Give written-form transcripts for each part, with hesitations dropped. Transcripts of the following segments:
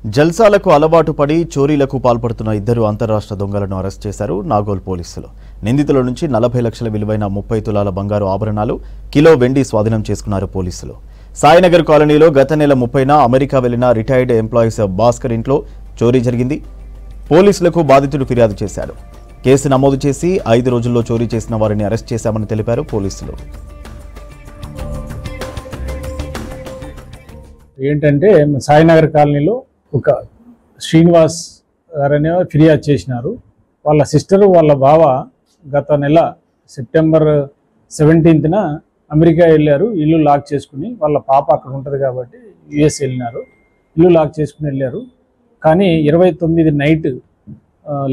జల్సాలకు అలవాటు పడి చోరీలకు పాల్పడుతున్న ఇద్దరు అంతర్రాష్ట్ర దొంగలను అరెస్ట్ చేశారు నాగోల్ పోలీసులు. నిందితుల నుంచి 40 లక్షల విలువైన 30 తులాల బంగారు ఆభరణాలు, కిలో వెండి స్వాధీనం చేసుకున్నారు పోలీసులు. సాయినగర్ కాలనీలో గత నెల 30న అమెరికా వెళ్లిన రిటైర్డ్ ఎంప్లాయీస్ భాస్కర్ ఇంట్లో చోరీ జరిగింది. పోలీసులకు బాధితుడు ఫిర్యాదు చేశాడు. కేసు నమోదు చేసి 5 రోజుల్లో చోరీ చేసిన వారిని అరెస్ట్ చేశామని తెలిపారు పోలీసులు. ఏంటంటే సాయినగర్ కాలనీలో ఒక శ్రీనివాస్ గారనే ఫిర్యాదు చేసినారు. వాళ్ళ సిస్టరు వాళ్ళ బావ గత నెల సెప్టెంబర్ 17న అమెరికా వెళ్ళారు. ఇల్లు లాక్ చేసుకుని, వాళ్ళ పాప అక్కడ ఉంటుంది కాబట్టి యుఎస్ వెళ్ళినారు. ఇల్లు లాక్ చేసుకుని వెళ్ళారు. కానీ 29 నైట్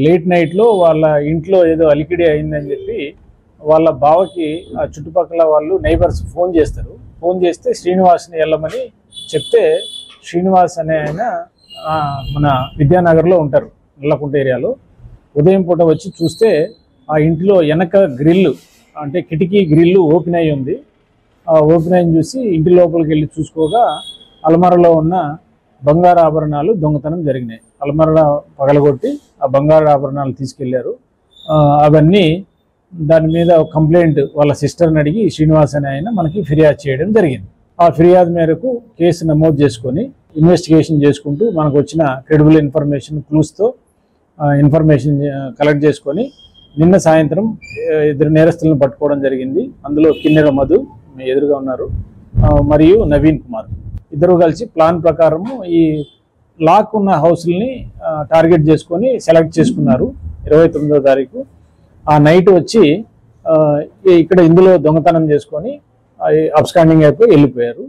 లేట్ నైట్లో వాళ్ళ ఇంట్లో ఏదో అలికిడి అయిందని చెప్పి వాళ్ళ బావకి ఆ చుట్టుపక్కల వాళ్ళు నైబర్స్ ఫోన్ చేస్తారు. ఫోన్ చేస్తే శ్రీనివాస్ని వెళ్ళమని చెప్తే, శ్రీనివాస్ అనే ఆయన మన విద్యానగర్లో ఉంటారు, నల్లకుంట ఏరియాలో. ఉదయం పూట వచ్చి చూస్తే ఆ ఇంట్లో వెనక గ్రిల్లు, అంటే కిటికీ గ్రిల్లు ఓపెన్ అయి ఉంది. ఆ ఓపెన్ అయ్యి చూసి ఇంటి లోపలికి వెళ్ళి చూసుకోగా అల్మారాలో ఉన్న బంగారు ఆభరణాలు దొంగతనం జరిగినాయి. అల్మారా పగలగొట్టి ఆ బంగారు ఆభరణాలు తీసుకెళ్లారు. అవన్నీ దాని మీద కంప్లైంట్ వాళ్ళ సిస్టర్ని అడిగి శ్రీనివాస్ అనే ఆయన మనకి ఫిర్యాదు చేయడం జరిగింది. ఆ ఫిర్యాదు మేరకు కేసు నమోదు చేసుకొని ఇన్వెస్టిగేషన్ చేసుకుంటూ మనకు వచ్చిన క్రెడిబుల్ ఇన్ఫర్మేషన్ క్లూస్తో ఇన్ఫర్మేషన్ కలెక్ట్ చేసుకొని నిన్న సాయంత్రం 2 నేరస్తులను పట్టుకోవడం జరిగింది. అందులో కిన్నెర మధు ఎదురుగా ఉన్నారు, మరియు నవీన్ కుమార్ ఇద్దరు కలిసి ప్లాన్ ప్రకారము ఈ లాక్ ఉన్న హౌస్ని టార్గెట్ చేసుకొని సెలెక్ట్ చేసుకున్నారు. 29వ తారీఖు ఆ నైట్ వచ్చి ఇక్కడ ఇందులో దొంగతనం చేసుకొని అబ్స్కాండింగ్ అయిపోయి వెళ్ళిపోయారు.